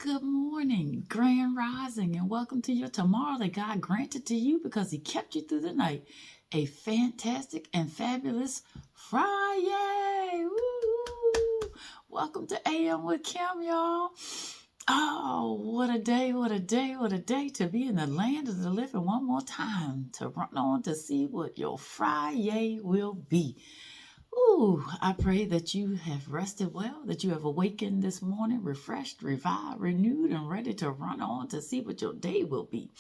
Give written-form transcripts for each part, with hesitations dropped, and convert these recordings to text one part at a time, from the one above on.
Good morning, grand rising, and welcome to your tomorrow that God granted to you because He kept you through the night. A fantastic and fabulous Friday! Woo! Welcome to AM with Kim, y'all. Oh, what a day, what a day, what a day to be in the land of the living one more time, to run on to see what your Friday will be. Ooh, I pray that you have rested well, that you have awakened this morning, refreshed, revived, renewed, and ready to run on to see what your day will be.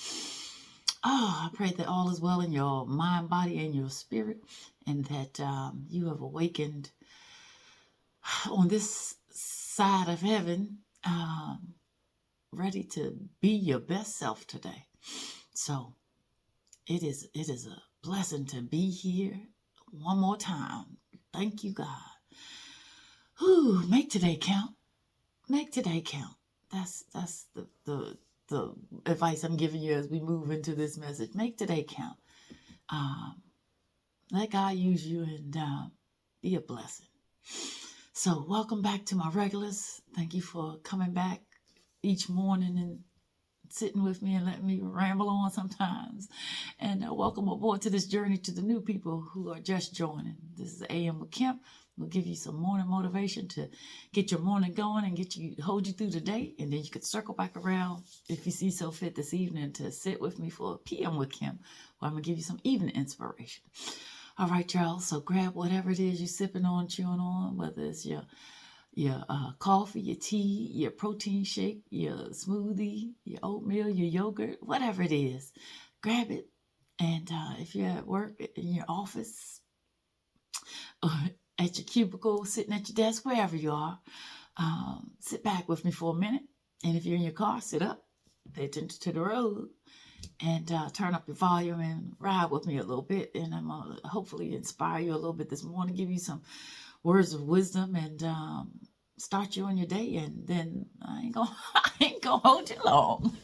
Oh, I pray that all is well in your mind, body, and your spirit, and that you have awakened on this side of heaven, ready to be your best self today. So it is a blessing to be here one more time. Thank you, God. Whew, make today count. Make today count. That's the advice I'm giving you as we move into this message. Make today count. Let God use you and be a blessing. So welcome back to my regulars. Thank you for coming back each morning and sitting with me and letting me ramble on sometimes. And welcome aboard to this journey to the new people who are just joining. This is AM with Kemp. We'll give you some morning motivation to get your morning going and hold you through the day. And then you could circle back around if you see so fit this evening to sit with me for PM with Kim, where I'm going to give you some evening inspiration. All right, y'all. So grab whatever it is you're sipping on, chewing on, whether it's your coffee, your tea, your protein shake, your smoothie, your oatmeal, your yogurt, whatever it is, grab it. And if you're at work, in your office, or at your cubicle, sitting at your desk, wherever you are, sit back with me for a minute. And if you're in your car, sit up, pay attention to the road, and turn up your volume and ride with me a little bit. And I'm going to hopefully inspire you a little bit this morning, give you some words of wisdom, and start you on your day. And then I ain't gonna hold you long.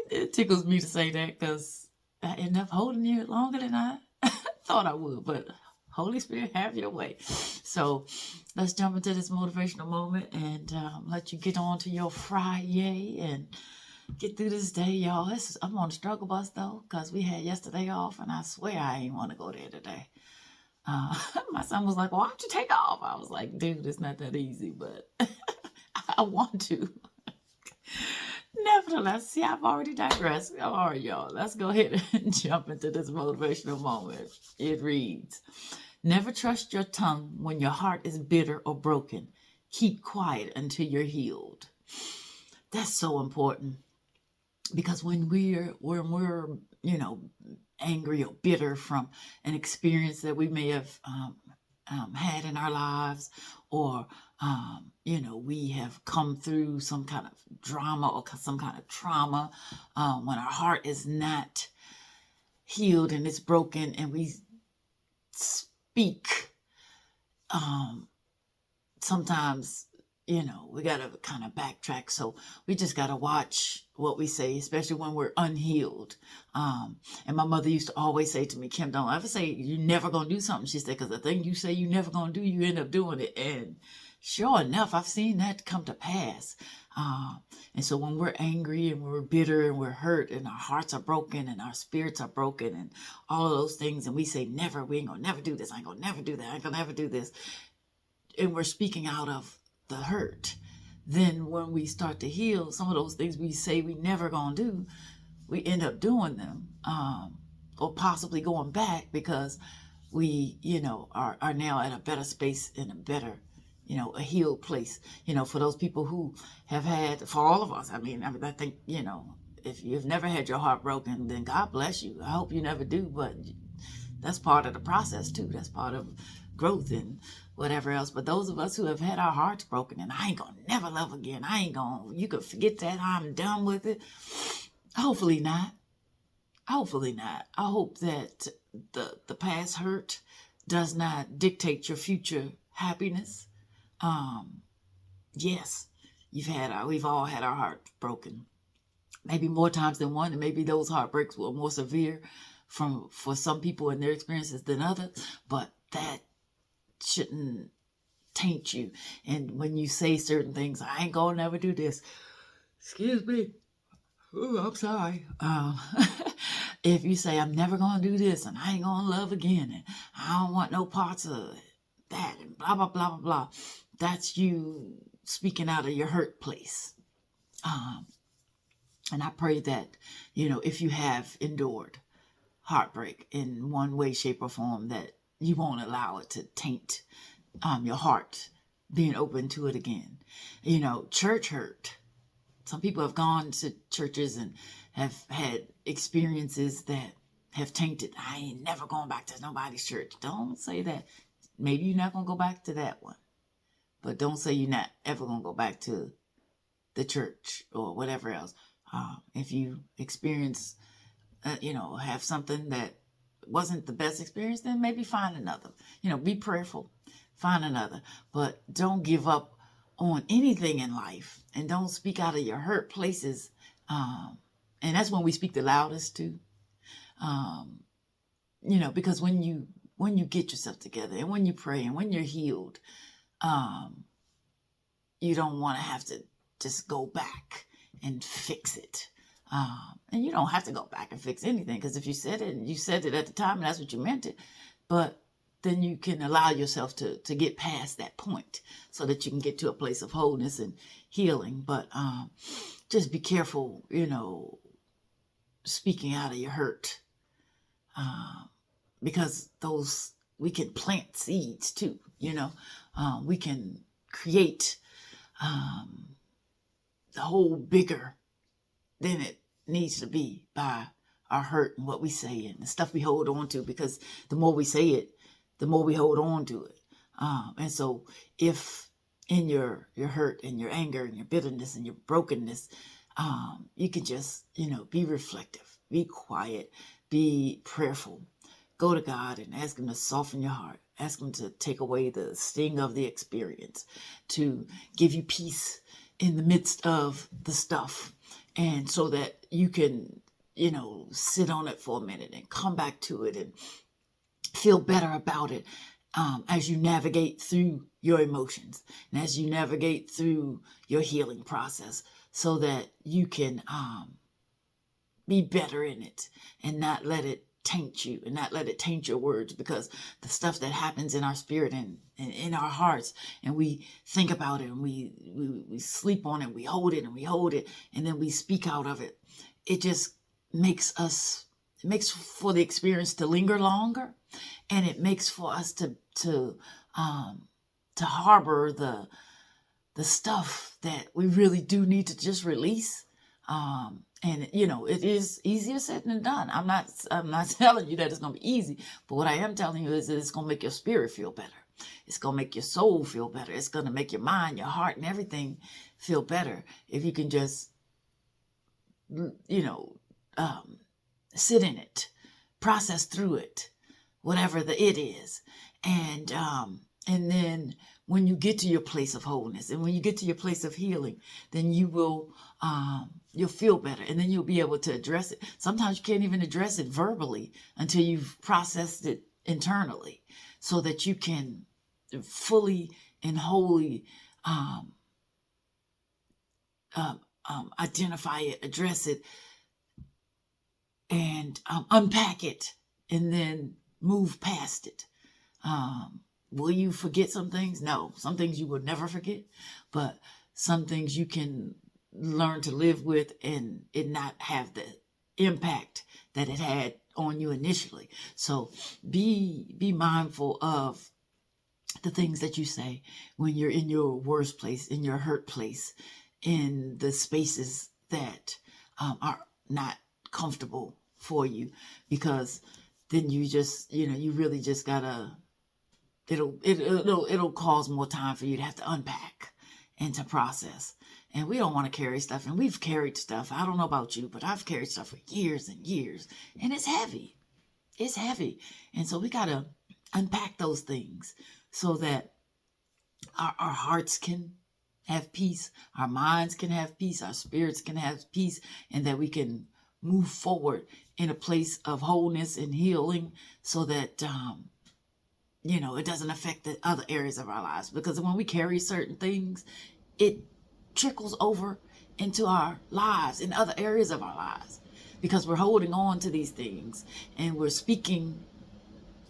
It tickles me to say that because I end up holding you longer than I thought I would. But Holy Spirit, have your way. So let's jump into this motivational moment and let you get on to your Friday and get through this day, y'all. I'm on the struggle bus though, because we had yesterday off, and I swear I ain't want to go there today. My son was like, why don't you take off? I was like, dude, it's not that easy, but I want to. Nevertheless, see, I've already digressed. All right, y'all, let's go ahead and jump into this motivational moment. It reads, never trust your tongue when your heart is bitter or broken. Keep quiet until you're healed. That's so important, because when we're angry or bitter from an experience that we may have had in our lives, or we have come through some kind of drama or some kind of trauma, when our heart is not healed and it's broken, and we speak, sometimes we got to kind of backtrack. So we just got to watch what we say, especially when we're unhealed. And my mother used to always say to me, Kim, don't ever say you're never going to do something. She said, because the thing you say you're never going to do, you end up doing it. And sure enough, I've seen that come to pass. And so when we're angry and we're bitter and we're hurt and our hearts are broken and our spirits are broken and all of those things, and we say, never, we ain't going to never do this. I ain't going to never do that. I ain't going to never do this. And we're speaking out of the hurt. Then when we start to heal, some of those things we say we never gonna do, we end up doing them, or possibly going back, because we are now at a better space, in a better a healed place. For those people who have had, for all of us, I think if you've never had your heart broken, then God bless you. I hope you never do, but that's part of the process too. That's part of growth and whatever else. But those of us who have had our hearts broken, and I ain't gonna never love again, you could forget that, I'm done with it. Hopefully not. I hope that the past hurt does not dictate your future happiness. Yes, we've all had our hearts broken, maybe more times than one, and maybe those heartbreaks were more severe for some people in their experiences than others, but that shouldn't taint you. And when you say certain things, I ain't gonna never do this. Excuse me. Oh, I'm sorry. If you say, I'm never going to do this and I ain't going to love again and I don't want no parts of that and blah, blah, blah, blah, blah. That's you speaking out of your hurt place. And I pray that, if you have endured heartbreak in one way, shape, or form, that you won't allow it to taint your heart being open to it again. Church hurt. Some people have gone to churches and have had experiences that have tainted. I ain't never going back to nobody's church. Don't say that. Maybe you're not going to go back to that one. But don't say you're not ever going to go back to the church or whatever else. If you experience, have something that wasn't the best experience, then maybe find another. Be prayerful. Find another. But don't give up on anything in life, and don't speak out of your hurt places. And that's when we speak the loudest too. Because when you get yourself together and when you pray and when you're healed, you don't want to have to just go back and fix it. And you don't have to go back and fix anything, because if you said it and you said it at the time and that's what you meant it, but then you can allow yourself to get past that point so that you can get to a place of wholeness and healing. But just be careful, speaking out of your hurt, because we can plant seeds too, we can create the whole bigger than it needs to be by our hurt and what we say and the stuff we hold on to, because the more we say it, the more we hold on to it. And so if in your hurt and your anger and your bitterness and your brokenness, you can just, be reflective, be quiet, be prayerful. Go to God and ask him to soften your heart. Ask him to take away the sting of the experience, to give you peace in the midst of the stuff. And so that you can, sit on it for a minute and come back to it and feel better about it as you navigate through your emotions and as you navigate through your healing process, so that you can be better in it and not let it taint you and not let it taint your words, because the stuff that happens in our spirit and in our hearts, and we think about it and we sleep on it, we hold it and we hold it, and then we speak out of it. It just makes for the experience to linger longer, and it makes for us to harbor the stuff that we really do need to just release. And it is easier said than done. I'm not telling you that it's going to be easy, but what I am telling you is that it's going to make your spirit feel better. It's going to make your soul feel better. It's going to make your mind, your heart, and everything feel better if you can just, sit in it, process through it, whatever the it is. And then when you get to your place of wholeness and when you get to your place of healing, then you will, you'll feel better, and then you'll be able to address it. Sometimes you can't even address it verbally until you've processed it internally, so that you can fully and wholly identify it, address it, and unpack it, and then move past it. Will you forget some things? No, some things you will never forget, but some things you can learn to live with and it not have the impact that it had on you initially. So be mindful of the things that you say when you're in your worst place, in your hurt place, in the spaces that are not comfortable for you, because then you just, you really just gotta, it'll cause more time for you to have to unpack and to process. And we don't want to carry stuff, and we've carried stuff. I don't know about you, but I've carried stuff for years and years, and it's heavy. It's heavy. And so we gotta unpack those things so that our hearts can have peace, our minds can have peace, our spirits can have peace, and that we can move forward in a place of wholeness and healing, so that it doesn't affect the other areas of our lives, because when we carry certain things, it trickles over into our lives in other areas of our lives, because we're holding on to these things and we're speaking,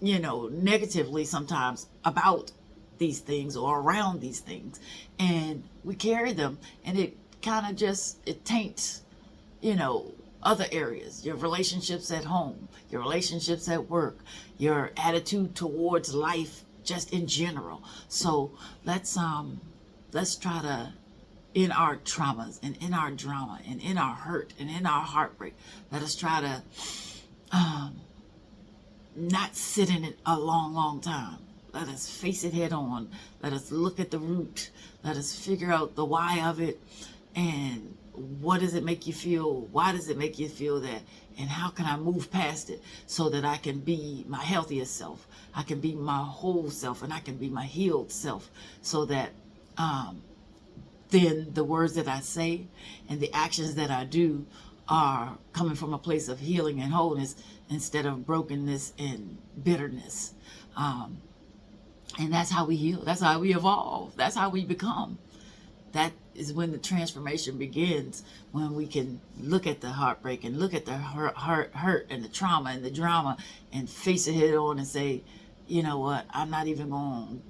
negatively sometimes about these things or around these things, and we carry them, and it kind of just, it taints, other areas, your relationships at home, your relationships at work, your attitude towards life just in general. So let's try to, in our traumas and in our drama and in our hurt and in our heartbreak, let us try to not sit in it a long time. Let us face it head on. Let us look at the root. Let us figure out the why of it, and what does it make you feel? Why does it make you feel that? And how can I move past it so that I can be my healthiest self? I can be my whole self, and I can be my healed self, so that then the words that I say and the actions that I do are coming from a place of healing and wholeness, instead of brokenness and bitterness. And that's how we heal. That's how we evolve. That's how we become. That is when the transformation begins, when we can look at the heartbreak and look at the hurt and the trauma and the drama, and face it head on and say, you know what, I'm not even going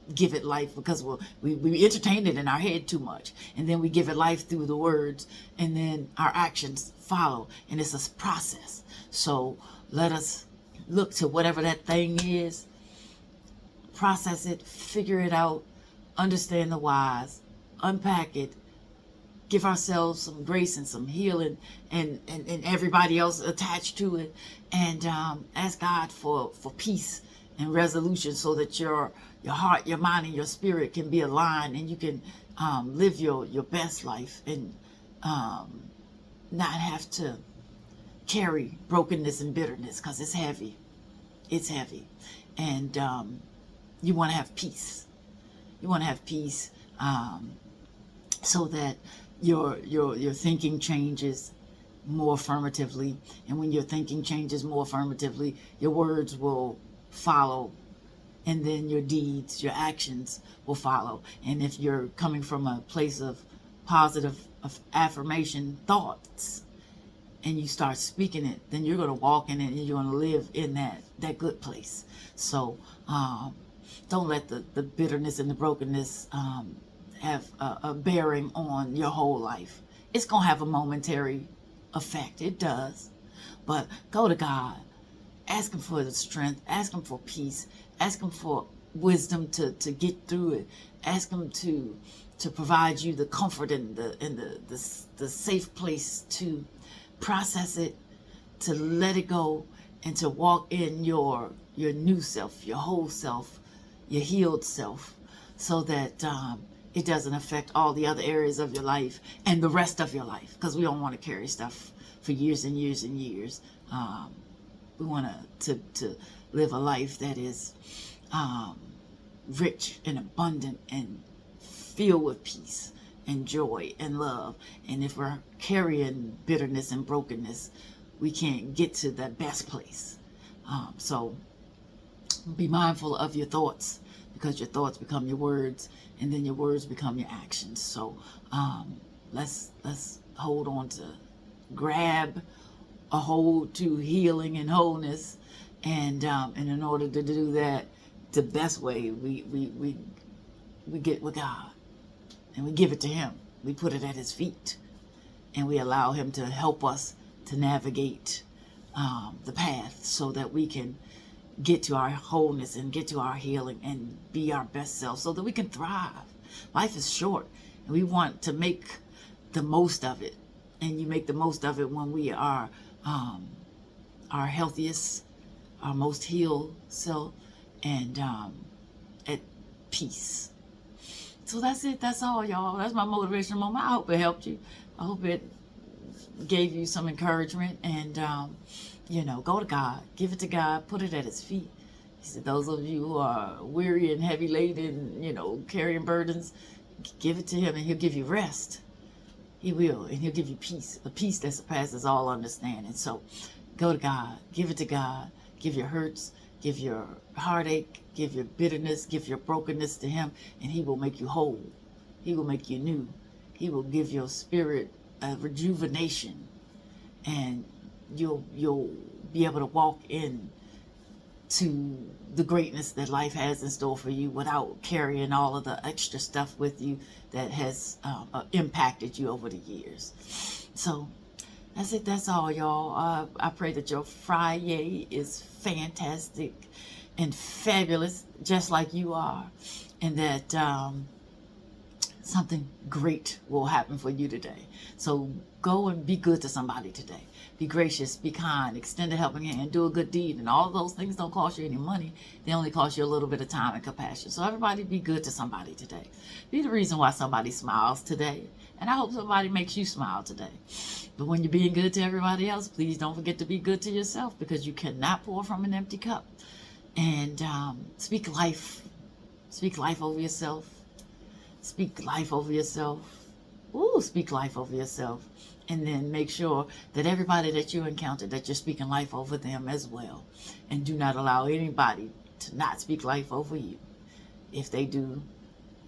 to give it life, because we entertain it in our head too much, and then we give it life through the words, and then our actions follow, and it's a process. So let us look to whatever that thing is, process it, figure it out, understand the whys, unpack it, give ourselves some grace and some healing, and everybody else attached to it, and ask God for peace and resolution, so that your heart, your mind, and your spirit can be aligned, and you can live your best life, and not have to carry brokenness and bitterness, because it's heavy. It's heavy. And you want to have peace. You want to have peace, so that your thinking changes more affirmatively. And when your thinking changes more affirmatively, your words will follow, and then your deeds, your actions will follow. And if you're coming from a place of positive affirmation thoughts, and you start speaking it, then you're going to walk in it, and you're going to live in that good place. So don't let the bitterness and the brokenness have a bearing on your whole life. It's going to have a momentary effect. It does. But go to God. Ask Him for the strength. Ask Him for peace. Ask Him for wisdom to get through it. Ask Him to provide you the comfort and the safe place to process it, to let it go, and to walk in your new self, your whole self, your healed self, so that it doesn't affect all the other areas of your life and the rest of your life, because we don't want to carry stuff for years and years and years. We want to live a life that is rich and abundant and filled with peace and joy and love. And if we're carrying bitterness and brokenness, we can't get to that best place. So be mindful of your thoughts, because your thoughts become your words, and then your words become your actions. So let's hold on to, grab a hold to healing and wholeness, and in order to do that the best way, we get with God, and we give it to Him. We put it at His feet, and we allow Him to help us to navigate the path, so that we can get to our wholeness and get to our healing and be our best self, so that we can thrive. Life is short, and we want to make the most of it. And you make the most of it when we are our healthiest, our most healed self, and at peace. So that's it. That's all, y'all. That's my motivational moment. I hope it helped you. I hope it gave you some encouragement. And go to God. Give it to God. Put it at His feet. He said, those of you who are weary and heavy laden, carrying burdens, give it to Him, and He'll give you rest. He will, and He'll give you peace, a peace that surpasses all understanding. So go to God. Give it to God. Give your hurts Give your heartache, give your bitterness, give your brokenness to him, and he will make you whole. He will make you new. He will give your spirit a rejuvenation, and you'll be able to walk in to the greatness that life has in store for you without carrying all of the extra stuff with you that has impacted you over the years. So that's it. That's all, y'all. I pray that your Friday is fantastic and fabulous, just like you are, and that something great will happen for you today. So go and be good to somebody today. Be gracious, be kind, extend a helping hand, do a good deed. And all those things don't cost you any money. They only cost you a little bit of time and compassion. So everybody be good to somebody today. Be the reason why somebody smiles today. And I hope somebody makes you smile today. But when you're being good to everybody else, please don't forget to be good to yourself, because you cannot pour from an empty cup. And speak life. Speak life over yourself. Speak life over yourself. Ooh, speak life over yourself. And then make sure that everybody that you encounter, that you're speaking life over them as well. And do not allow anybody to not speak life over you. If they do,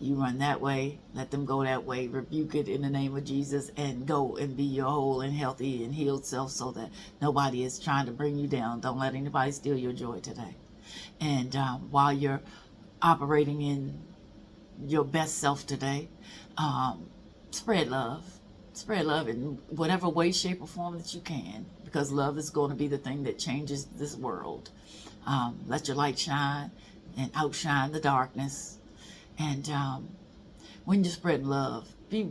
you run that way, let them go that way, rebuke it in the name of Jesus, and go and be your whole and healthy and healed self, so that nobody is trying to bring you down. Don't let anybody steal your joy today. And while you're operating in your best self today, spread love. Spread love in whatever way, shape, or form that you can, because love is going to be the thing that changes this world. Let your light shine and outshine the darkness. And when you spread love, be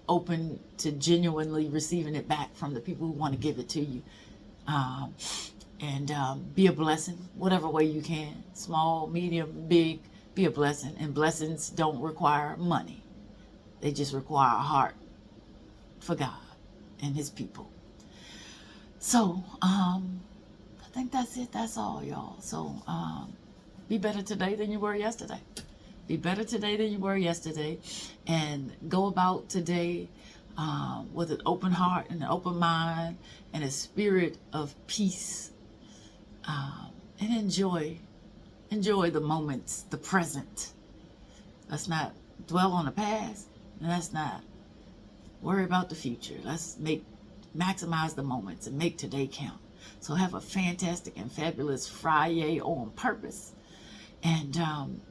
open to genuinely receiving it back from the people who want to give it to you. And be a blessing, whatever way you can. Small, medium, big, be a blessing. And blessings don't require money. They just require a heart for God and his people. So I think that's it. That's all, y'all. So be better today than you were yesterday. Be better today than you were yesterday. And go about today with an open heart and an open mind and a spirit of peace. And enjoy the moments, the present. Let's not dwell on the past, and let's not worry about the future. Let's maximize the moments and make today count. So have a fantastic and fabulous Friday on purpose. And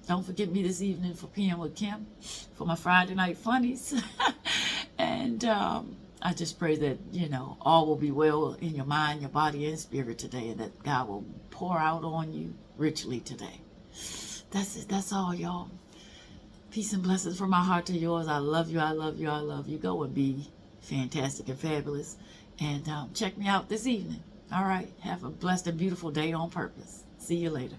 don't forget me this evening for PM with Kim for my Friday night funnies. And I just pray that, all will be well in your mind, your body, and spirit today, and that God will pour out on you richly today. That's it. That's all, y'all. Peace and blessings from my heart to yours. I love you. I love you. I love you. Go and be fantastic and fabulous. And check me out this evening. All right. Have a blessed and beautiful day on purpose. See you later.